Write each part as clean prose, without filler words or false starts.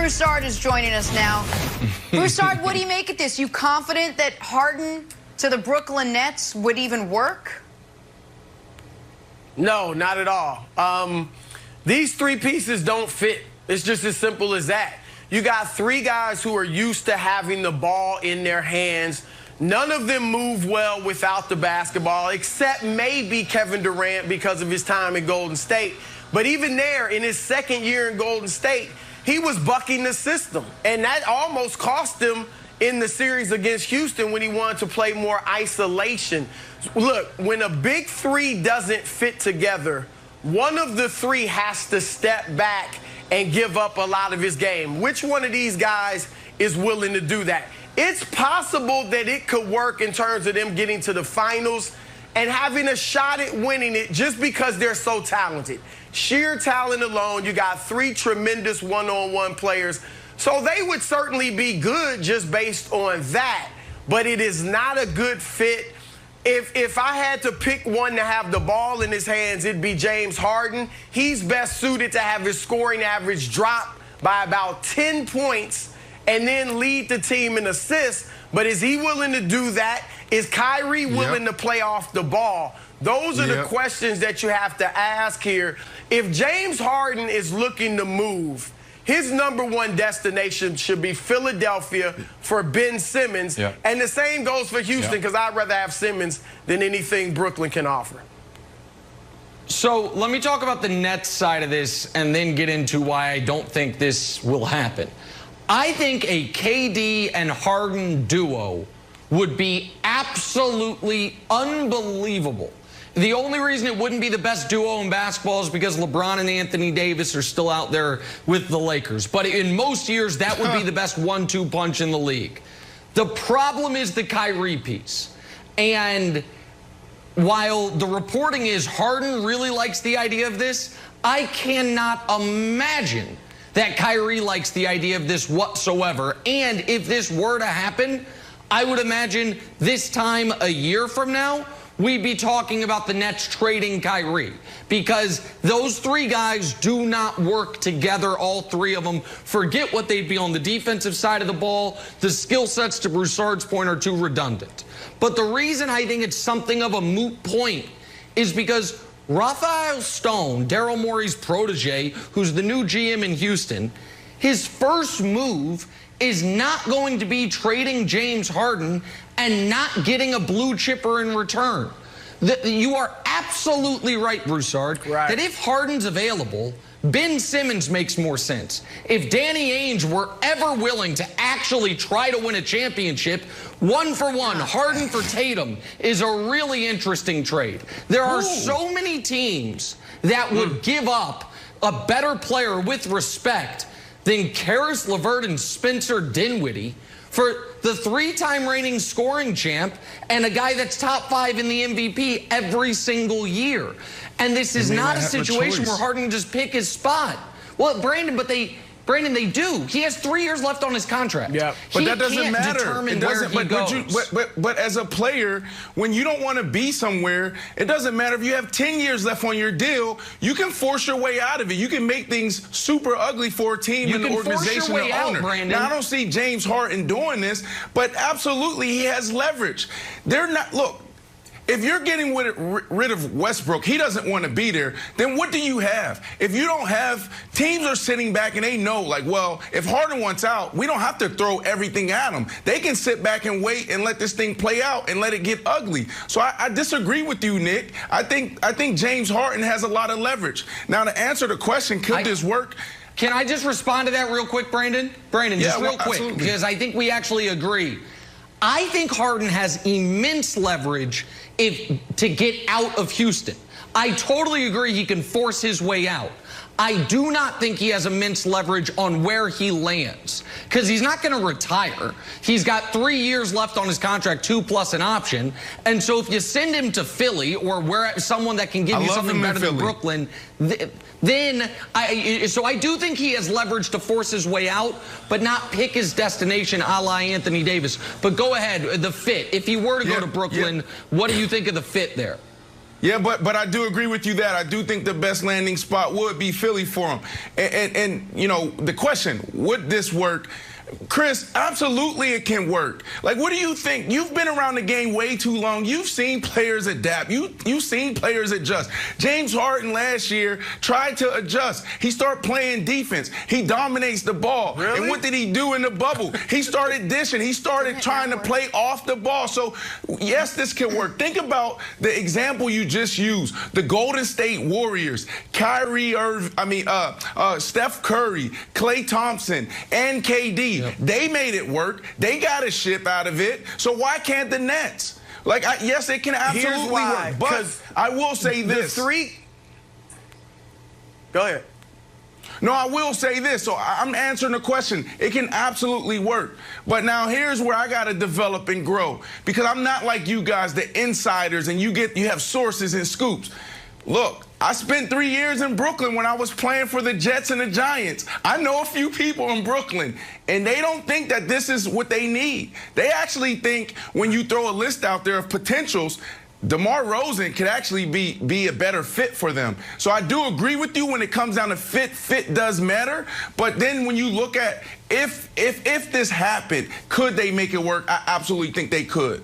Broussard is joining us now. Broussard, what do you make of this? You confident that Harden to the Brooklyn Nets would even work? No, not at all. These three pieces don't fit. It's just as simple as that. You got three guys who are used to having the ball in their hands. None of them move well without the basketball, except maybe Kevin Durant because of his time in Golden State. But even there, in his second year in Golden State, he was bucking the system. And that almost cost him in the series against Houston when he wanted to play more isolation. Look, when a big three doesn't fit together, one of the three has to step back and give up a lot of his game. Which one of these guys is willing to do that? It's possible that it could work in terms of them getting to the finals and having a shot at winning it just because they're so talented. Sheer talent alone, you got three tremendous one-on-one players. So they would certainly be good just based on that. But it is not a good fit. If I had to pick one to have the ball in his hands, it'd be James Harden. He's best suited to have his scoring average drop by about 10 points and then lead the team in assists. But is he willing to do that? Is Kyrie willing to play off the ball? Those are the questions that you have to ask here. If James Harden is looking to move, his #1 destination should be Philadelphia for Ben Simmons. And the same goes for Houston, because I'd rather have Simmons than anything Brooklyn can offer. So let me talk about the Nets side of this and then get into why I don't think this will happen. I think a KD and Harden duo would be absolutely unbelievable. The only reason it wouldn't be the best duo in basketball is because LeBron and Anthony Davis are still out there with the Lakers. But in most years, that would be the best 1-2 punch in the league. The problem is the Kyrie piece. And while the reporting is Harden really likes the idea of this, I cannot imagine that Kyrie likes the idea of this whatsoever. And if this were to happen, I would imagine this time a year from now, we'd be talking about the Nets trading Kyrie, because those three guys do not work together, all three of them. Forget what they'd be on the defensive side of the ball. The skill sets, to Broussard's point, are too redundant. But the reason I think it's something of a moot point is because Rafael Stone, Daryl Morey's protege, who's the new GM in Houston, his first move is not going to be trading James Harden and not getting a blue chipper in return. You are absolutely right, Broussard, that if Harden's available, Ben Simmons makes more sense. If Danny Ainge were ever willing to actually try to win a championship, 1-for-1, Harden for Tatum is a really interesting trade. There are so many teams that would give up a better player with respect than Karis LeVert and Spencer Dinwiddie for the 3-time reigning scoring champ and a guy that's top 5 in the MVP every single year. And this is not a situation where Harden can just pick his spot. Well, Brandon, they do. He has 3 years left on his contract. But that doesn't matter. It doesn't. But as a player, when you don't want to be somewhere, it doesn't matter if you have 10 years left on your deal. You can force your way out of it. You can make things super ugly for a team and the organization and the owner. Now, I don't see James Harden doing this, but absolutely he has leverage. They're not. Look. If you're getting rid of Westbrook, he doesn't want to be there, then what do you have? If you don't have, teams are sitting back and they know, like, well, if Harden wants out, we don't have to throw everything at him. They can sit back and wait and let this thing play out and let it get ugly. So I disagree with you, Nick. I think James Harden has a lot of leverage. Now, to answer the question, could this work? Can I just respond to that real quick, Brandon? Brandon, just real quick, because I think we actually agree. I think Harden has immense leverage to get out of Houston. I totally agree he can force his way out. I do not think he has immense leverage on where he lands, because he's not going to retire. He's got 3 years left on his contract, 2 plus an option. And so if you send him to Philly or someone that can give you something better than Brooklyn, then I do think he has leverage to force his way out, but not pick his destination a la Anthony Davis. But go ahead, the fit. If he were to go to Brooklyn, what do you think of the fit there? Yeah, but I do agree with you that I do think the best landing spot would be Philly for him. And you know, the question, would this work? Chris, absolutely it can work. Like, what do you think? You've been around the game way too long. You've seen players adapt. You've seen players adjust. James Harden last year tried to adjust. He started playing defense. He dominates the ball. Really? And what did he do in the bubble? He started dishing. He started trying to play off the ball. So, yes, this can work. Think about the example you just used. The Golden State Warriors, Steph Curry, Klay Thompson, and KD. Yep. They made it work. They got a ship out of it. So why can't the Nets? Like, yes, it can absolutely work. But I will say this. Go ahead. No, I will say this. So I'm answering the question. It can absolutely work. But now here's where I got to develop and grow. Because I'm not like you guys, the insiders, and you have sources and scoops. Look, I spent 3 years in Brooklyn when I was playing for the Jets and the Giants. I know a few people in Brooklyn, and they don't think that this is what they need. They actually think when you throw a list out there of potentials, DeMar DeRozan could actually be a better fit for them. So I do agree with you when it comes down to fit does matter. But then when you look at if this happened, could they make it work? I absolutely think they could.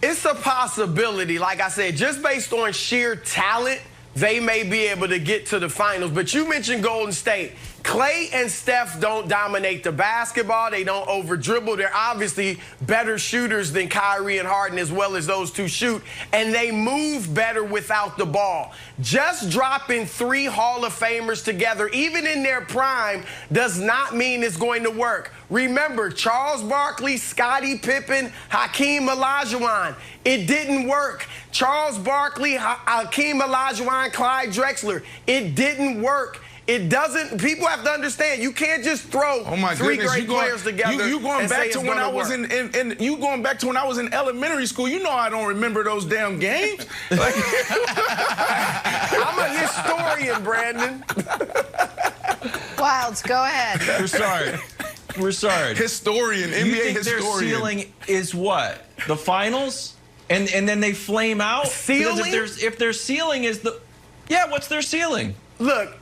It's a possibility, like I said, just based on sheer talent, they may be able to get to the finals. But you mentioned Golden State. Klay and Steph don't dominate the basketball. They don't over-dribble. They're obviously better shooters than Kyrie and Harden, as well as those two shoot. And they move better without the ball. Just dropping 3 Hall of Famers together, even in their prime, does not mean it's going to work. Remember, Charles Barkley, Scottie Pippen, Hakeem Olajuwon. It didn't work. Charles Barkley, Hakeem Olajuwon, Clyde Drexler. It didn't work. It doesn't. People have to understand. You can't just throw 3 great players together. You going and back say to it's when I gonna was work. you going back to when I was in elementary school. You know I don't remember those damn games. Like, I'm a historian, Brandon. Wilds, go ahead. We're sorry. Historian, NBA you think historian. Their ceiling is what? The finals? And then they flame out? Ceiling? Because if their ceiling is what's their ceiling? Look,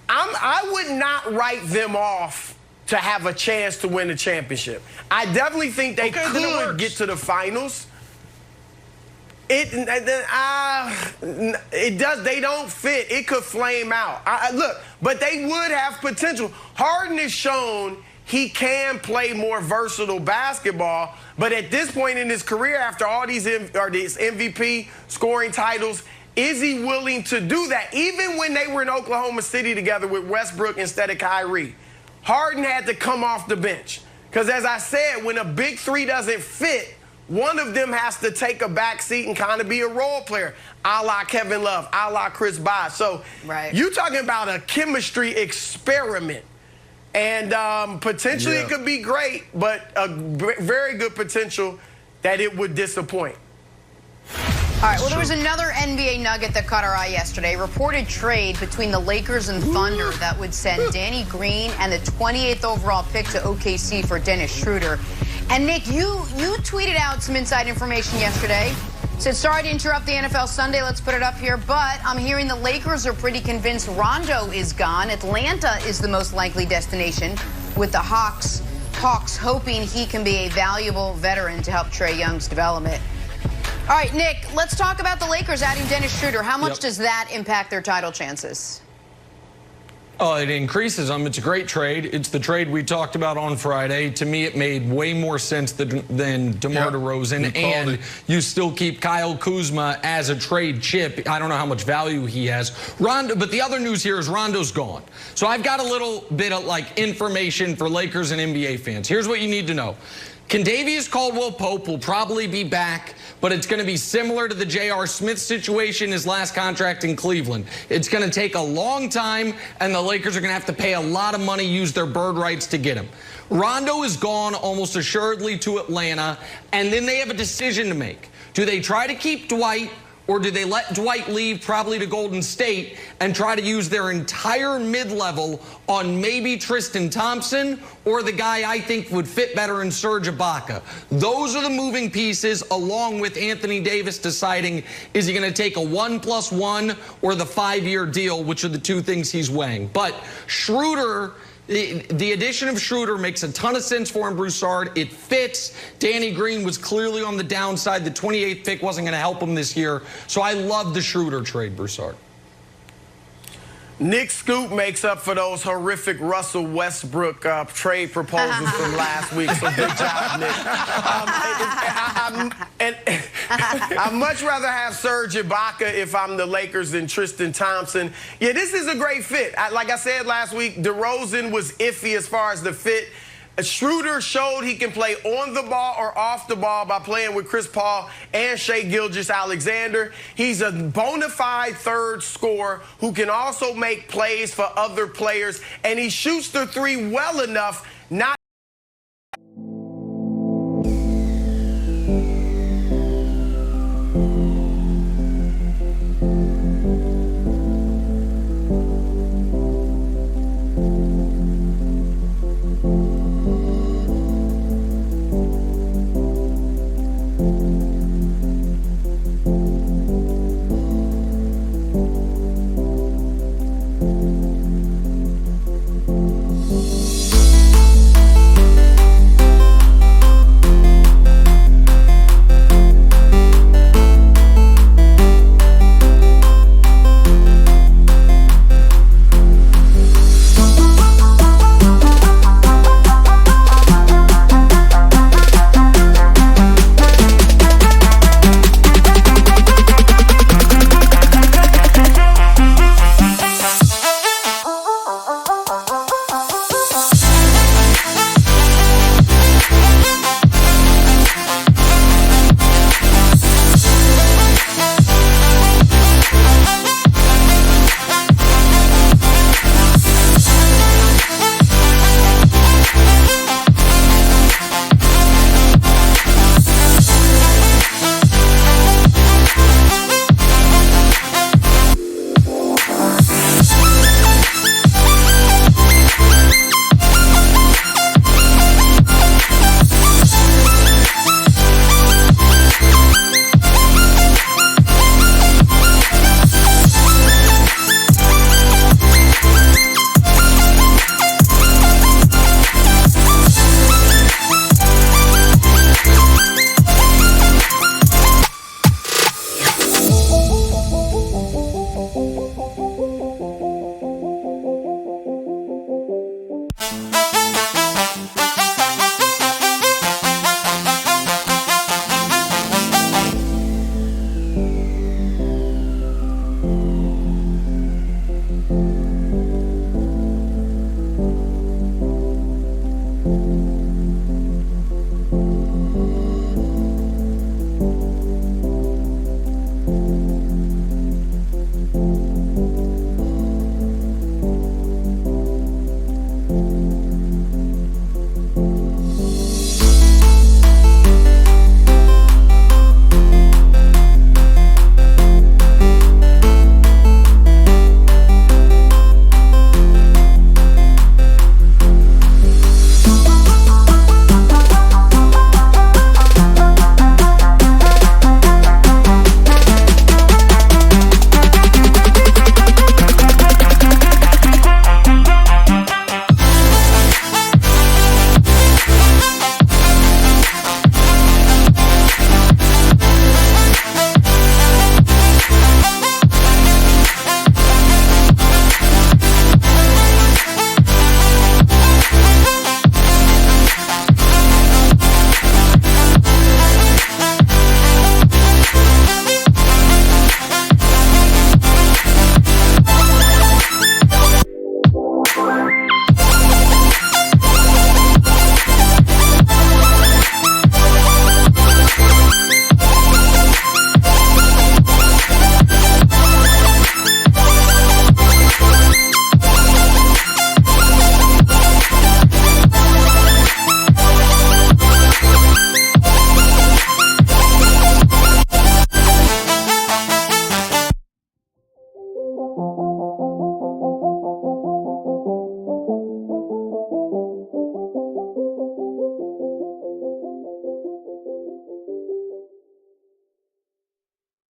I would not write them off to have a chance to win a championship. I definitely think they could get to the finals. They don't fit. It could flame out. Look, but they would have potential. Harden has shown he can play more versatile basketball, but at this point in his career, after all these MVP scoring titles, is he willing to do that? Even when they were in Oklahoma City together with Westbrook instead of Kyrie, Harden had to come off the bench. Because as I said, when a big 3 doesn't fit, one of them has to take a back seat and kind of be a role player, a la Kevin Love, a la Chris Bosh. So you're talking about a chemistry experiment. And potentially it could be great, but a very good potential that it would disappoint. All right, well, there was another NBA nugget that caught our eye yesterday. Reported trade between the Lakers and Thunder that would send Danny Green and the 28th overall pick to OKC for Dennis Schroeder. And, Nick, you tweeted out some inside information yesterday. Said, sorry to interrupt the NFL Sunday. Let's put it up here. But I'm hearing the Lakers are pretty convinced Rondo is gone. Atlanta is the most likely destination, with the Hawks hoping he can be a valuable veteran to help Trae Young's development. All right, Nick, let's talk about the Lakers adding Dennis Schroeder. How much does that impact their title chances? Oh, it increases them. It's a great trade. It's the trade we talked about on Friday. To me, it made way more sense than DeMar DeRozan. And you still keep Kyle Kuzma as a trade chip. I don't know how much value he has. Rondo, but the other news here is Rondo's gone. So I've got a little bit of information for Lakers and NBA fans. Here's what you need to know. Condavious Caldwell-Pope will probably be back, but it's going to be similar to the J.R. Smith situation, his last contract in Cleveland. It's going to take a long time, and the Lakers are going to have to pay a lot of money, use their bird rights to get him. Rondo is gone almost assuredly to Atlanta, and then they have a decision to make. Do they try to keep Dwight, Or do they let Dwight leave, probably to Golden State, and try to use their entire mid-level on maybe Tristan Thompson or the guy I think would fit better in Serge Ibaka? Those are the moving pieces, along with Anthony Davis deciding, is he going to take a 1+1 or the 5-year deal, which are the two things he's weighing. But Schroeder, the addition of Schroeder makes a ton of sense for him, Broussard. It fits. Danny Green was clearly on the downside. The 28th pick wasn't going to help him this year. So I love the Schroeder trade, Broussard. Nick Scoop makes up for those horrific Russell Westbrook trade proposals from last week. So good job, Nick. I'd much rather have Serge Ibaka if I'm the Lakers than Tristan Thompson. Yeah, this is a great fit. Like I said last week, DeRozan was iffy as far as the fit. Schroeder showed he can play on the ball or off the ball by playing with Chris Paul and Shai Gilgeous-Alexander. He's a bona fide third scorer who can also make plays for other players, and he shoots the three well enough not